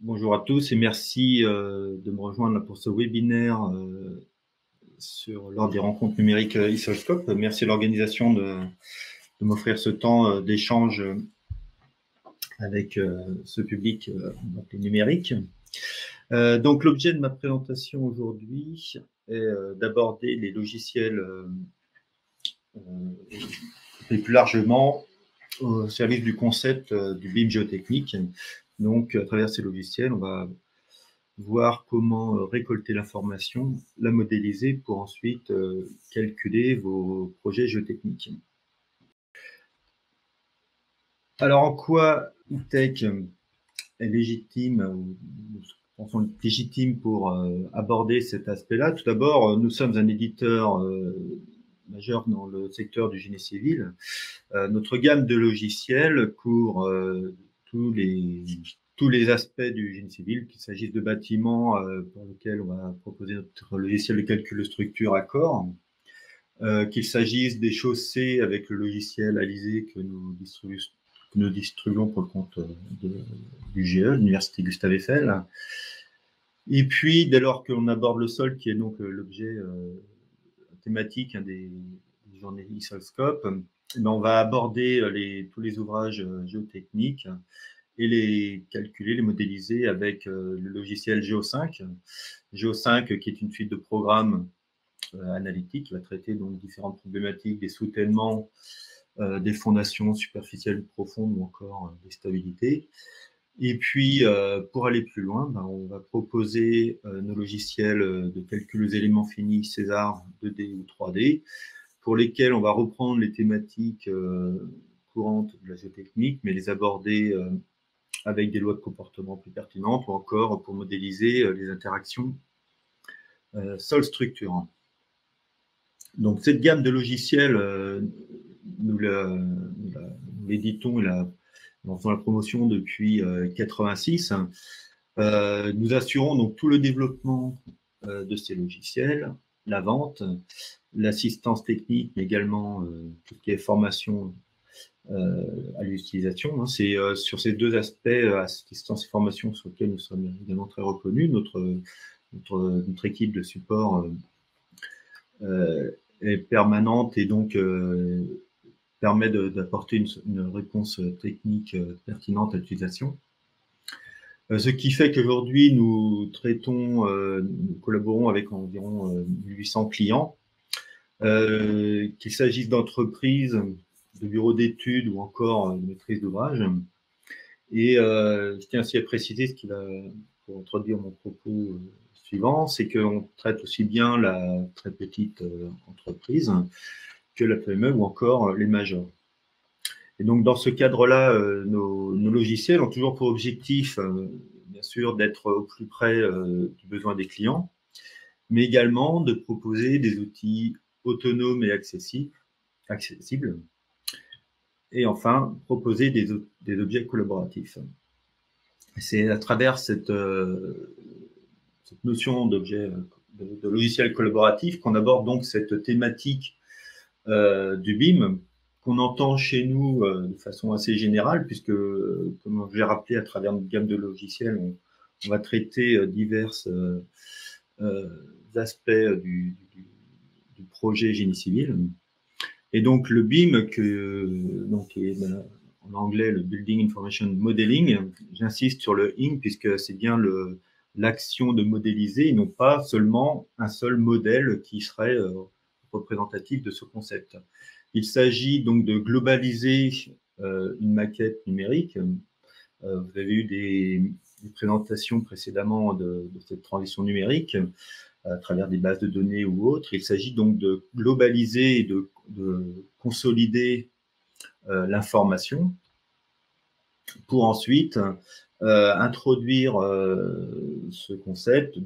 Bonjour à tous et merci de me rejoindre pour ce webinaire lors des rencontres numériques ISOLSCOP. Merci à l'organisation de m'offrir ce temps d'échange avec ce public numérique. Donc l'objet de ma présentation aujourd'hui est d'aborder les logiciels et plus largement au service du concept du BIM géotechnique. Donc à travers ces logiciels, on va voir comment récolter l'information, la modéliser pour ensuite calculer vos projets géotechniques. Alors, en quoi E-Tech est légitime, pensons légitime pour aborder cet aspect-là? Tout d'abord, nous sommes un éditeur majeur dans le secteur du génie civil. Notre gamme de logiciels couvre tous les aspects du génie civil, qu'il s'agisse de bâtiments pour lesquels on va proposer notre logiciel de calcul de structure Accor, qu'il s'agisse des chaussées avec le logiciel Alizé que nous distribuons pour le compte du GE, l'Université Gustave Eiffel. Et puis, dès lors qu'on aborde le sol, qui est donc l'objet thématique des journées ISOLSCOP, on va aborder tous les ouvrages géotechniques et les calculer, les modéliser avec le logiciel Geo5. Geo5 qui est une suite de programmes analytiques qui va traiter donc différentes problématiques des soutènements, des fondations superficielles profondes ou encore des stabilités. Et puis, pour aller plus loin, on va proposer nos logiciels de calcul aux éléments finis César 2D ou 3D, pour lesquels on va reprendre les thématiques courantes de la géotechnique, mais les aborder avec des lois de comportement plus pertinentes, ou encore pour modéliser les interactions sol-structure. Donc, cette gamme de logiciels, nous l'éditons en faisant la promotion depuis 86. Nous assurons donc tout le développement de ces logiciels, la vente, l'assistance technique, mais également tout ce qui est formation à l'utilisation. C'est sur ces deux aspects, assistance et formation, sur lesquels nous sommes évidemment très reconnus. Notre équipe de support est permanente et donc permet d'apporter une réponse technique pertinente à l'utilisation. Ce qui fait qu'aujourd'hui, nous collaborons avec environ 800 clients, qu'il s'agisse d'entreprises, de bureaux d'études ou encore de maîtrise d'ouvrage. Et je tiens aussi à préciser, pour introduire mon propos suivant, c'est qu'on traite aussi bien la très petite entreprise que la PME ou encore les majors. Et donc, dans ce cadre-là, nos logiciels ont toujours pour objectif, bien sûr, d'être au plus près du besoin des clients, mais également de proposer des outils autonomes et accessibles. Et enfin, proposer des objets collaboratifs. C'est à travers cette notion d'objet, de logiciel collaboratif qu'on aborde donc cette thématique du BIM, qu'on entend chez nous de façon assez générale, puisque, comme je l'ai rappelé, à travers notre gamme de logiciels, on va traiter divers aspects du projet génie civil. Et donc, le BIM, donc est en anglais le Building Information Modeling, j'insiste sur le ING, puisque c'est bien l'action de modéliser, et non pas seulement un seul modèle qui serait représentatif de ce concept. Il s'agit donc de globaliser une maquette numérique. Vous avez eu des présentations précédemment de cette transition numérique à travers des bases de données ou autres. Il s'agit donc de globaliser et de consolider l'information pour ensuite introduire ce concept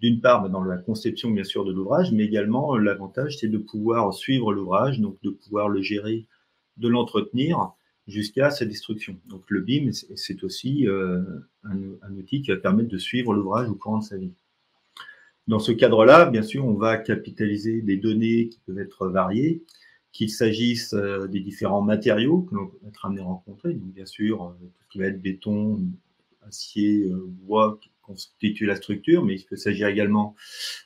d'une part dans la conception bien sûr de l'ouvrage, mais également l'avantage c'est de pouvoir suivre l'ouvrage, donc de pouvoir le gérer, de l'entretenir jusqu'à sa destruction. Donc le BIM c'est aussi un outil qui va permettre de suivre l'ouvrage au courant de sa vie. Dans ce cadre-là, bien sûr, on va capitaliser des données qui peuvent être variées, qu'il s'agisse des différents matériaux que l'on va être amené à rencontrer, donc bien sûr tout ce qui va être béton, acier, bois qui constituent la structure, mais il peut s'agir également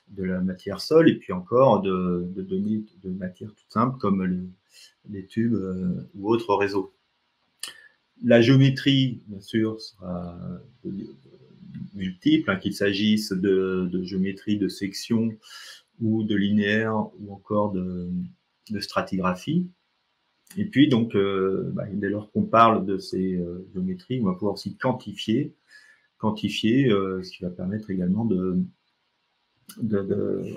de la matière sol et puis encore de données de matière toute simple comme les tubes ou autres réseaux. La géométrie, bien sûr, sera multiple, hein, qu'il s'agisse de géométrie de section ou de linéaire ou encore de stratigraphie. Et puis, donc, dès lors qu'on parle de ces géométries, on va pouvoir aussi quantifier ce qui va permettre également de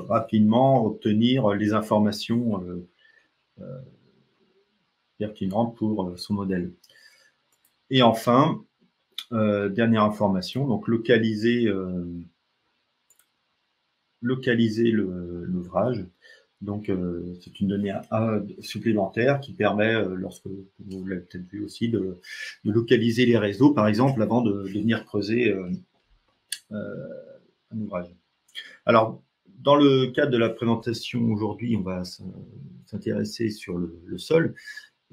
rapidement obtenir les informations pertinentes pour son modèle. Et enfin, dernière information, donc localiser l'ouvrage. Donc, c'est une donnée supplémentaire qui permet, lorsque vous l'avez peut-être vu aussi, de localiser les réseaux, par exemple, avant de venir creuser un ouvrage. Alors, dans le cadre de la présentation aujourd'hui, on va s'intéresser sur le sol,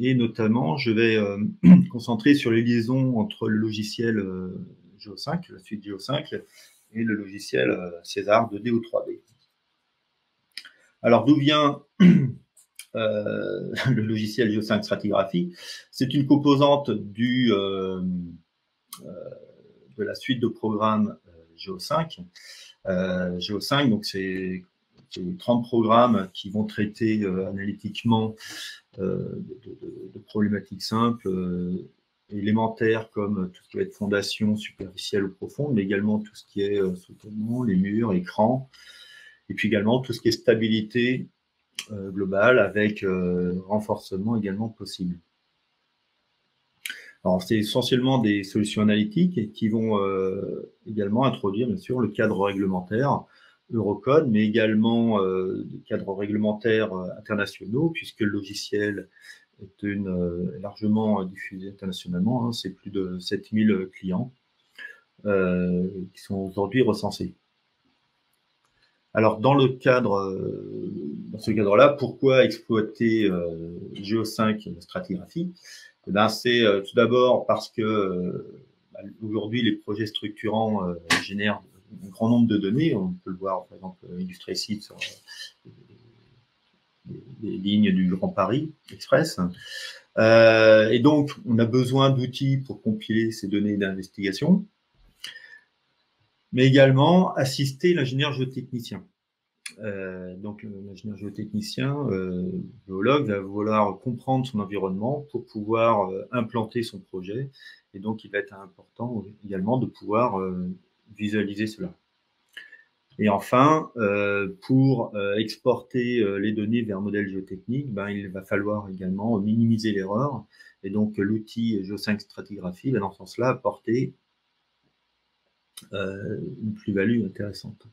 et notamment, je vais concentrer sur les liaisons entre le logiciel Geo5, la suite Geo5, et le logiciel César 2D ou 3D. Alors, d'où vient le logiciel Geo5 Stratigraphie? C'est une composante de la suite de programmes Geo5. Geo5, donc c'est 30 programmes qui vont traiter analytiquement de problématiques simples, élémentaires comme tout ce qui va être fondation superficielle ou profonde, mais également tout ce qui est soutenement, les murs, écran, et puis également tout ce qui est stabilité globale avec renforcement également possible. Alors, c'est essentiellement des solutions analytiques qui vont également introduire, bien sûr, le cadre réglementaire Eurocode, mais également des cadres réglementaires internationaux, puisque le logiciel est largement diffusé internationalement. Hein, c'est plus de 7000 clients qui sont aujourd'hui recensés. Alors, dans ce cadre-là, pourquoi exploiter Geo5 Stratigraphie? C'est tout d'abord parce que aujourd'hui, les projets structurants génèrent un grand nombre de données. On peut le voir, par exemple, illustré ici sur les lignes du Grand Paris Express. Et donc, on a besoin d'outils pour compiler ces données d'investigation, mais également assister l'ingénieur géotechnicien. Donc, l'ingénieur géotechnicien, géologue, va vouloir comprendre son environnement pour pouvoir implanter son projet. Et donc, il va être important également de pouvoir visualiser cela. Et enfin, pour exporter les données vers un modèle géotechnique, il va falloir également minimiser l'erreur. Et donc, l'outil Geo5 Stratigraphie va dans ce sens-là apporter une plus-value intéressante.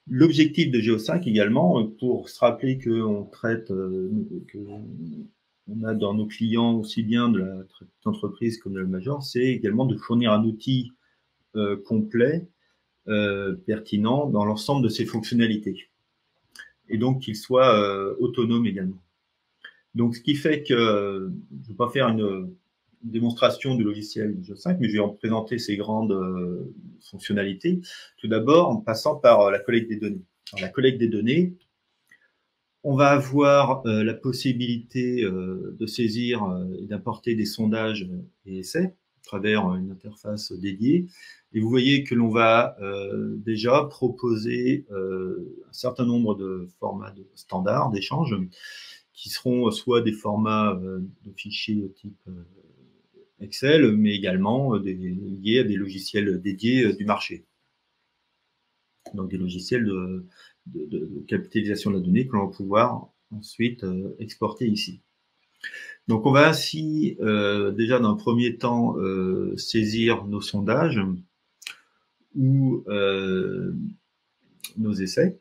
L'objectif de Geo5 également, pour se rappeler qu'on traite, on a dans nos clients aussi bien de l'entreprise comme de la major, c'est également de fournir un outil complet, pertinent dans l'ensemble de ses fonctionnalités. Et donc qu'il soit autonome également. Donc ce qui fait que, je ne vais pas faire une démonstration du logiciel Geo5, mais je vais en présenter ses grandes fonctionnalités. Tout d'abord, en passant par la collecte des données. Alors, la collecte des données, on va avoir la possibilité de saisir et d'importer des sondages et essais à travers une interface dédiée. Et vous voyez que l'on va déjà proposer un certain nombre de formats standards d'échange qui seront soit des formats de fichiers type Excel, mais également liés à des logiciels dédiés du marché. Donc des logiciels de capitalisation de la donnée que l'on va pouvoir ensuite exporter ici. Donc on va ainsi déjà dans un premier temps saisir nos sondages ou nos essais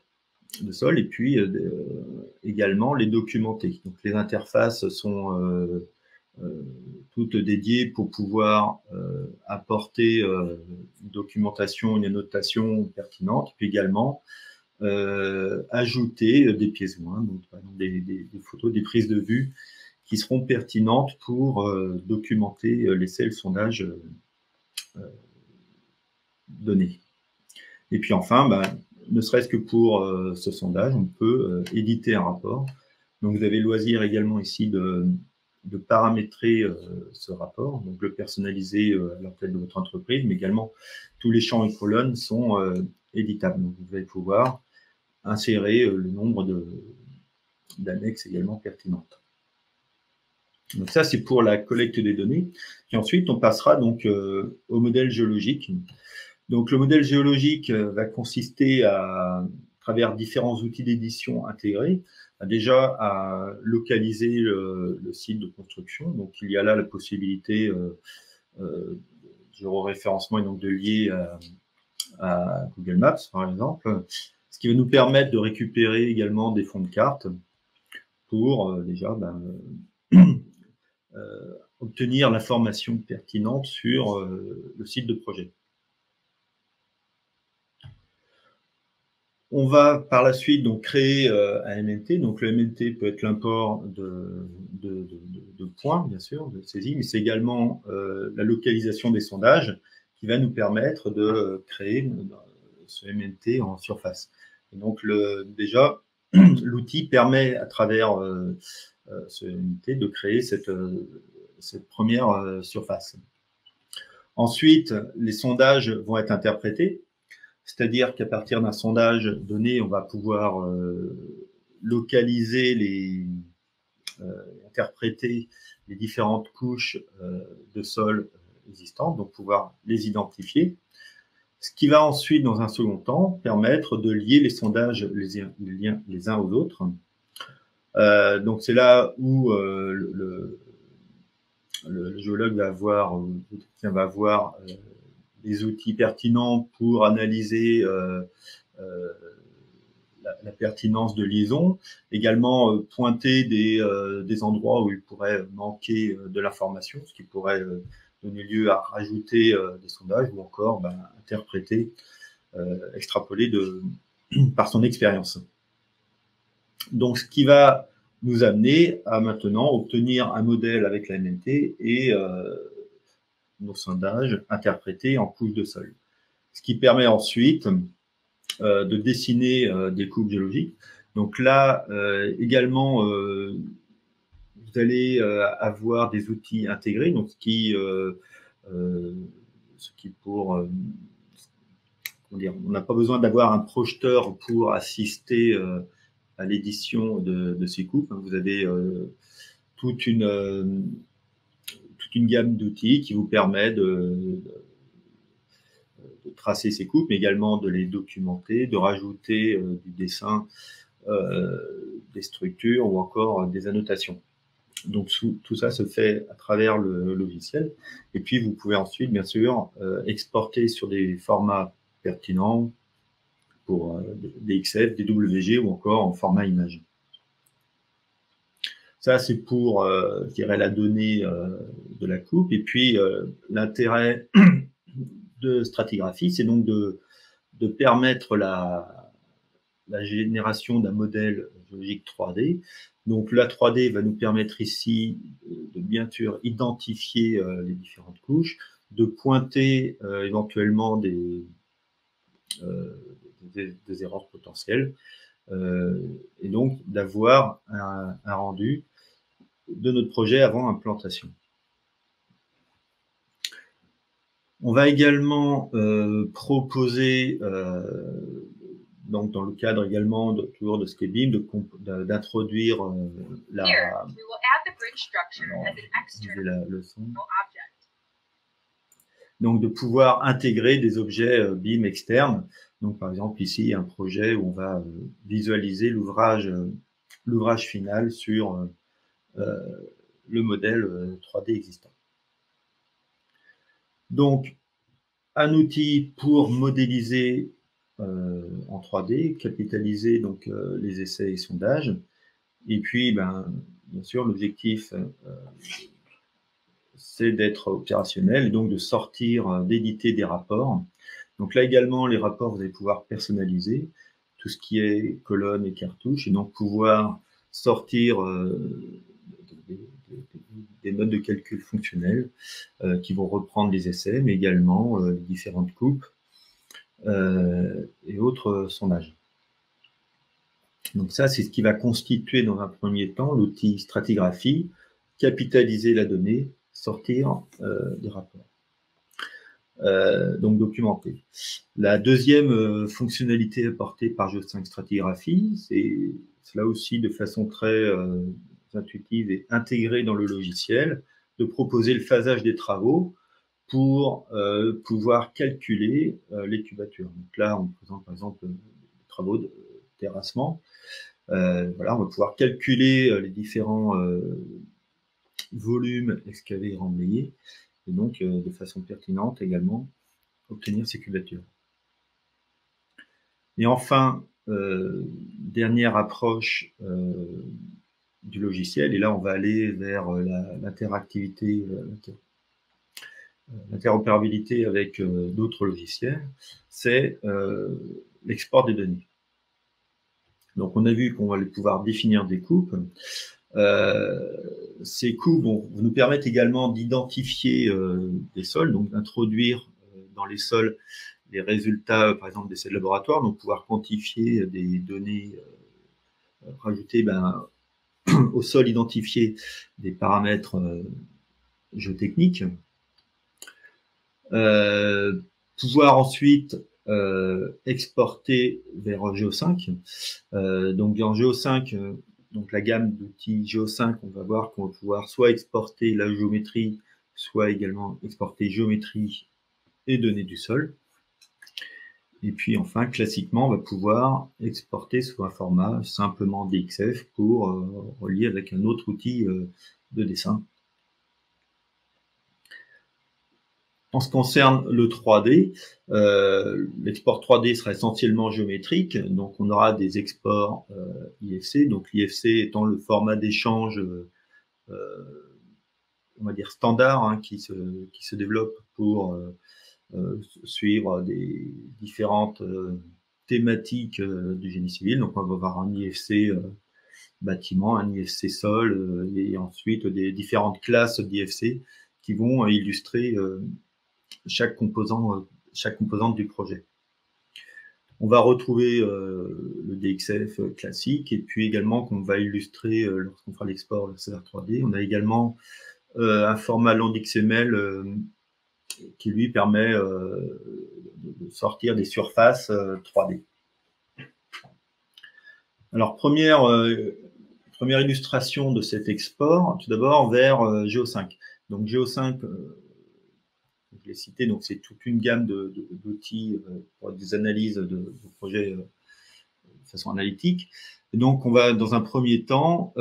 de sol et puis également les documenter. Donc les interfaces sont toutes dédiées pour pouvoir apporter une documentation, une annotation pertinente, puis également ajouter des pièces jointes, donc par exemple des photos, des prises de vue qui seront pertinentes pour documenter l'essai et le sondage données. Et puis enfin, ne serait-ce que pour ce sondage, on peut éditer un rapport. Donc vous avez le loisir également ici de paramétrer ce rapport, donc le personnaliser à la tête de votre entreprise, mais également tous les champs et colonnes sont éditables. Donc vous allez pouvoir insérer le nombre d'annexes également pertinentes. Donc ça, c'est pour la collecte des données. Et ensuite, on passera donc au modèle géologique. Donc le modèle géologique va consister à travers différents outils d'édition intégrés, déjà à localiser le site de construction. Donc il y a là la possibilité de géoréférencement et donc de lier à Google Maps, par exemple, ce qui va nous permettre de récupérer également des fonds de carte pour déjà obtenir l'information pertinente sur le site de projet. On va par la suite donc créer un MNT. Donc le MNT peut être l'import de points, bien sûr, de saisie, mais c'est également la localisation des sondages qui va nous permettre de créer ce MNT en surface. Et donc déjà, l'outil permet à travers ce MNT de créer cette première surface. Ensuite, les sondages vont être interprétés. C'est-à-dire qu'à partir d'un sondage donné, on va pouvoir localiser interpréter les différentes couches de sol existantes, donc pouvoir les identifier. Ce qui va ensuite, dans un second temps, permettre de lier les sondages les uns aux autres. Donc c'est là où le géologue va avoir des outils pertinents pour analyser la pertinence de liaison, également pointer des endroits où il pourrait manquer de l'information, ce qui pourrait donner lieu à rajouter des sondages ou encore interpréter, extrapoler par son expérience. Donc, ce qui va nous amener à maintenant obtenir un modèle avec la MNT et nos sondages interprétés en couches de sol. Ce qui permet ensuite de dessiner des coupes géologiques. Donc là, également, vous allez avoir des outils intégrés, donc ce qui pour on n'a pas besoin d'avoir un projeteur pour assister à l'édition de ces coupes. Vous avez toute une gamme d'outils qui vous permet de tracer ces coupes, mais également de les documenter, de rajouter du dessin, des structures ou encore des annotations. Donc tout ça se fait à travers le logiciel. Et puis vous pouvez ensuite, bien sûr, exporter sur des formats pertinents pour des XF, des WG ou encore en format image. Ça, c'est pour, je dirais, la donnée de la coupe. Et puis, l'intérêt de stratigraphie, c'est donc de permettre la génération d'un modèle géologique 3D. Donc, la 3D va nous permettre ici de bien sûr identifier les différentes couches, de pointer éventuellement des erreurs potentielles, et donc d'avoir un rendu de notre projet avant implantation. On va également proposer, donc dans le cadre également toujours de ScapeBeam, d'introduire le son. Donc de pouvoir intégrer des objets BIM externes. Donc par exemple ici un projet où on va visualiser l'ouvrage final sur le modèle 3D existant. Donc un outil pour modéliser en 3D, capitaliser donc les essais et sondages. Et puis bien sûr l'objectif c'est d'être opérationnel et donc de sortir, d'éditer des rapports. Donc là également, les rapports, vous allez pouvoir personnaliser tout ce qui est colonnes et cartouches et donc pouvoir sortir des notes de calcul fonctionnelles qui vont reprendre les essais, mais également les différentes coupes et autres sondages. Donc ça, c'est ce qui va constituer dans un premier temps l'outil stratigraphie, capitaliser la donnée, sortir des rapports. Donc documenter. La deuxième fonctionnalité apportée par Geo5 Stratigraphie, c'est là aussi de façon très intuitive et intégrée dans le logiciel, de proposer le phasage des travaux pour pouvoir calculer les cubatures. Donc là, on présente par exemple les travaux de terrassement. Voilà, on va pouvoir calculer les différents volumes excavés et remblayés, et donc de façon pertinente également obtenir ces cubatures. Et enfin, dernière approche du logiciel, et là on va aller vers l'interactivité, l'interopérabilité avec d'autres logiciels, c'est l'export des données. Donc on a vu qu'on va pouvoir définir des coupes. Ces coupes vont nous permettre également d'identifier des sols, donc d'introduire dans les sols les résultats, par exemple, d'essais de laboratoire, donc pouvoir quantifier des données, rajouter au sol identifié des paramètres géotechniques, pouvoir ensuite exporter vers Geo5. Donc dans Geo5, donc la gamme d'outils Geo5, on va voir qu'on va pouvoir soit exporter la géométrie, soit également exporter géométrie et données du sol. Et puis enfin, classiquement, on va pouvoir exporter sous un format simplement DXF pour relier avec un autre outil de dessin. En ce qui concerne le 3D, l'export 3D sera essentiellement géométrique, donc on aura des exports IFC, donc l'IFC étant le format d'échange, on va dire standard, hein, qui se développe pour suivre des différentes thématiques du génie civil. Donc on va avoir un IFC bâtiment, un IFC sol, et ensuite des différentes classes d'IFC qui vont illustrer chaque composante du projet. On va retrouver le DXF classique, et puis également qu'on va illustrer lorsqu'on fera l'export vers CR 3D. On a également un format LandXML qui lui permet de sortir des surfaces 3D. Alors, première illustration de cet export, tout d'abord vers Geo5. Donc Geo5, je l'ai cité, donc c'est toute une gamme d'outils pour des analyses de projets de façon analytique. Et donc, on va, dans un premier temps,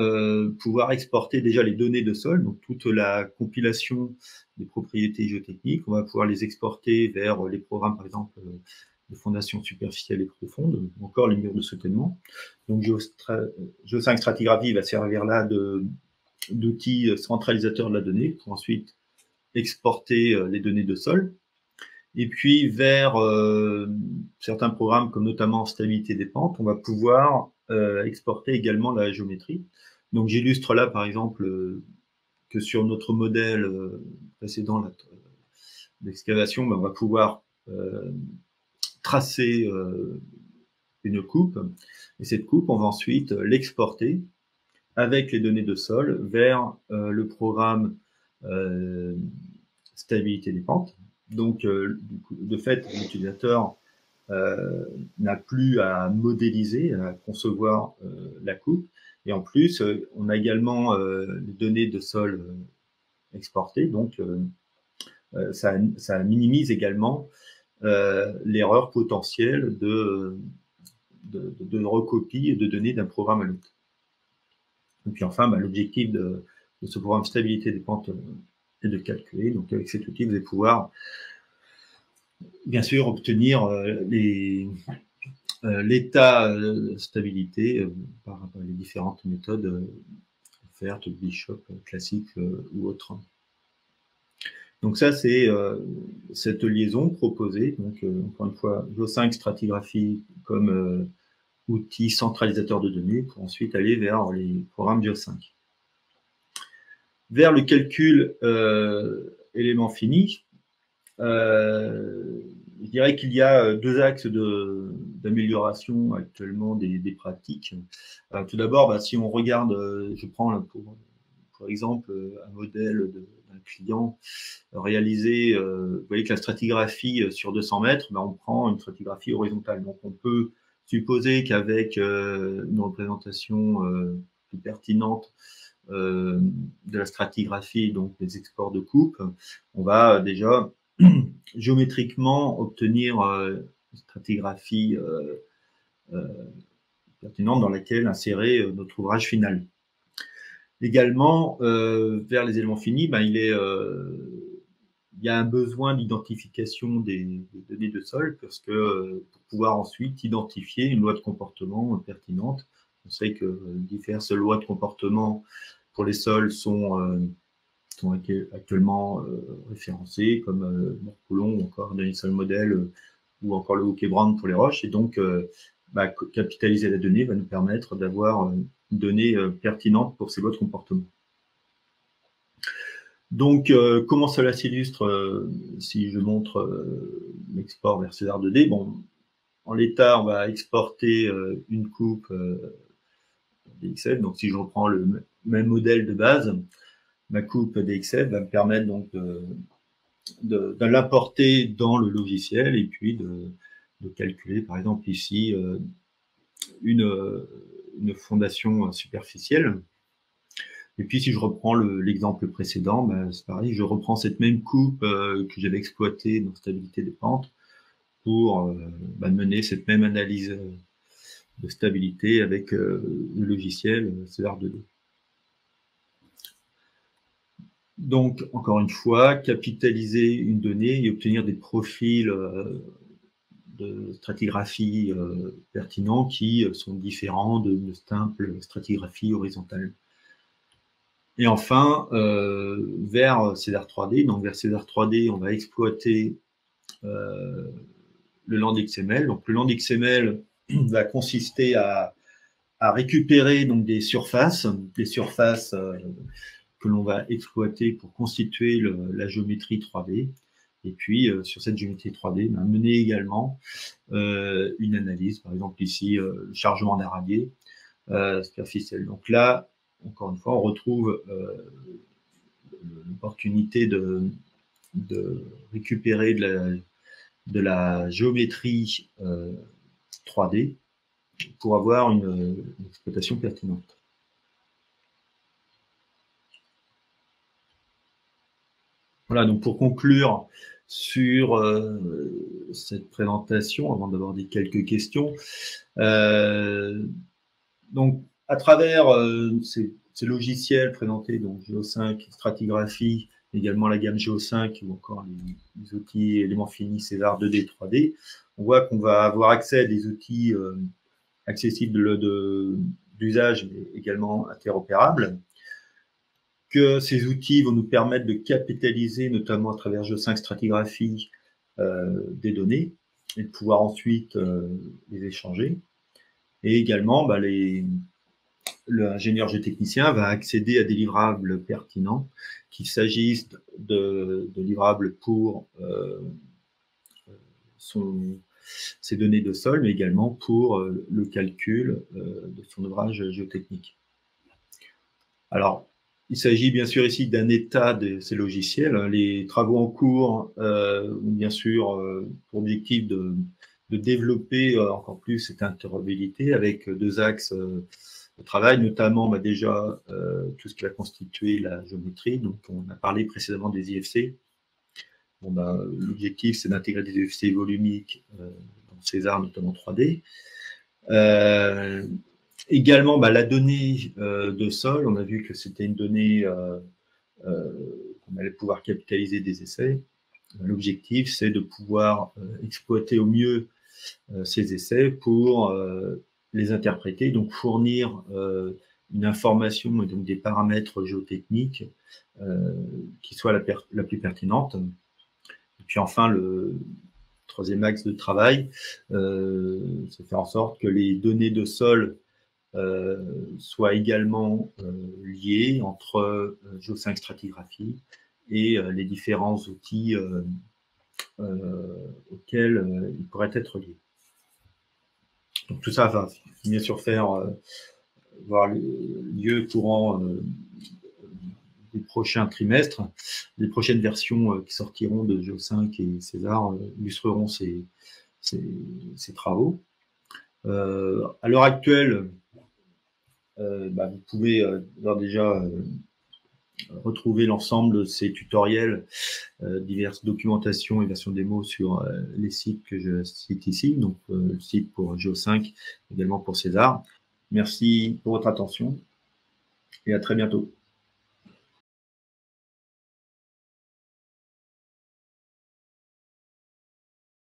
pouvoir exporter déjà les données de sol, donc toute la compilation des propriétés géotechniques. On va pouvoir les exporter vers les programmes, par exemple, de fondation superficielle et profonde, ou encore les murs de soutènement. Donc, Geo5 Stratigraphie va servir là d'outil centralisateur de la donnée pour ensuite exporter les données de sol. Et puis, vers certains programmes, comme notamment Stabilité des pentes, on va pouvoir exporter également la géométrie. Donc, j'illustre là, par exemple, que sur notre modèle précédent d'excavation, on va pouvoir tracer une coupe. Et cette coupe, on va ensuite l'exporter avec les données de sol vers le programme Stabilité des pentes. Donc, de fait, l'utilisateur n'a plus à modéliser, à concevoir la coupe. Et en plus, on a également les données de sol exportées. Donc, ça minimise également l'erreur potentielle de recopie et de données d'un programme à l'autre. Et puis enfin, l'objectif de ce programme Stabilité des pentes est de calculer. Donc, avec cet outil, vous allez pouvoir bien sûr obtenir l'état de stabilité par les différentes méthodes offertes, Bishop, classique ou autres. Donc ça, c'est cette liaison proposée. Donc, encore une fois, Geo5 Stratigraphie comme outil centralisateur de données pour ensuite aller vers les programmes Geo5. Vers le calcul élément fini, dirais qu'il y a deux axes d'amélioration actuellement des pratiques. Tout d'abord, si on regarde, je prends là, pour exemple un modèle d'un client réalisé, vous voyez que la stratigraphie sur 200 mètres, on prend une stratigraphie horizontale. Donc on peut supposer qu'avec une représentation plus pertinente de la stratigraphie, donc des exports de coupe, on va déjà géométriquement obtenir une stratigraphie pertinente dans laquelle insérer notre ouvrage final. Également, vers les éléments finis, il y a un besoin d'identification des données de sol, parce que pour pouvoir ensuite identifier une loi de comportement pertinente. On sait que diverses lois de comportement pour les sols sont actuellement référencées, comme Morcoulon ou encore Danielson Model ou encore le Hookebrand pour les roches. Et donc, capitaliser la donnée va nous permettre d'avoir une donnée pertinente pour ces lois de comportement. Donc, comment cela s'illustre si je montre l'export vers César 2D? Bon, en l'état, on va exporter une coupe DXF. Donc, si je reprends le même modèle de base, ma coupe DXF va me permettre donc de l'importer dans le logiciel et puis de calculer, par exemple ici, une fondation superficielle. Et puis, si je reprends l'exemple précédent, c'est pareil, je reprends cette même coupe que j'avais exploitée dans stabilité des pentes pour mener cette même analyse de stabilité avec le logiciel César 2D. Donc, encore une fois, capitaliser une donnée et obtenir des profils de stratigraphie pertinents qui sont différents de simple stratigraphie horizontale. Et enfin, vers César 3D. Donc, vers César 3D, on va exploiter le land XML. Donc, le land XML va consister à récupérer donc des surfaces que l'on va exploiter pour constituer la géométrie 3D. Et puis, sur cette géométrie 3D, mener également une analyse, par exemple ici, le chargement d'un radier superficiel. Donc là, encore une fois, on retrouve l'opportunité de récupérer de la géométrie 3D pour avoir une exploitation pertinente. Voilà, donc pour conclure sur cette présentation, avant d'aborder quelques questions, donc à travers ces logiciels présentés, donc Geo5, stratigraphie, également la gamme Geo5 ou encore les outils éléments finis César 2D, 3D, on voit qu'on va avoir accès à des outils accessibles d'usage, mais également interopérables, que ces outils vont nous permettre de capitaliser, notamment à travers Geo5 stratigraphie, des données et de pouvoir ensuite les échanger. Et également, l'ingénieur géotechnicien va accéder à des livrables pertinents, qu'il s'agisse de livrables pour ses données de sol, mais également pour le calcul de son ouvrage géotechnique. Alors, il s'agit bien sûr ici d'un état de ces logiciels. Les travaux en cours ont bien sûr pour objectif de développer encore plus cette interopérabilité avec deux axes de travail, notamment déjà tout ce qui va constituer la géométrie. Donc, on a parlé précédemment des IFC. Bon, l'objectif, c'est d'intégrer des IFC volumiques dans César, notamment 3D. Également, la donnée de sol, on a vu que c'était une donnée qu'on allait pouvoir capitaliser des essais. L'objectif, c'est de pouvoir exploiter au mieux ces essais pour les interpréter, donc fournir une information et donc des paramètres géotechniques qui soient la plus pertinente. Et puis enfin, le troisième axe de travail, c'est faire en sorte que les données de sol soient également liées entre Geo5 stratigraphie et les différents outils auxquels il pourrait être lié. Donc tout ça va bien sûr voir lieu courant des prochains trimestres. Les prochaines versions qui sortiront de Geo5 et César illustreront ces travaux. À l'heure actuelle, vous pouvez déjà retrouver l'ensemble de ces tutoriels, diverses documentations et versions démo sur les sites que je cite ici, donc le site pour Geo5, également pour César. Merci pour votre attention et à très bientôt.